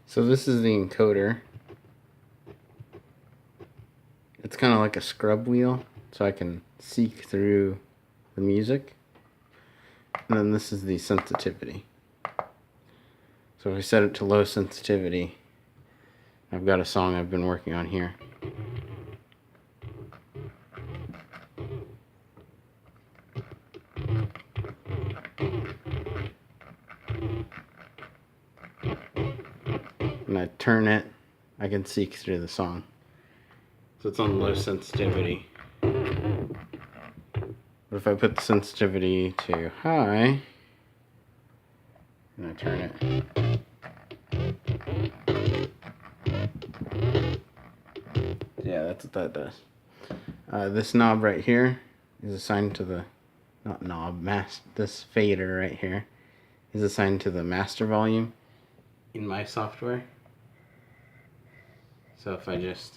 So this is the encoder. It's kind of like a scrub wheel, so I can seek through the music. And then this is the sensitivity. So if I set it to low sensitivity, I've got a song I've been working on here. And I turn it, I can seek through the song. So it's on low sensitivity. But if I put the sensitivity to high, and I turn it, yeah, that's what that does. This knob right here is assigned to the, not knob, this fader right here is assigned to the master volume in my software. So if I just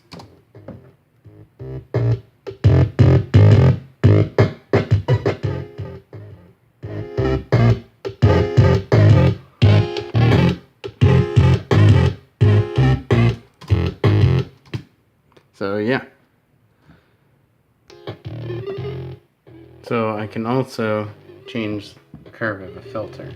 so yeah. So I can also change the curve of a filter.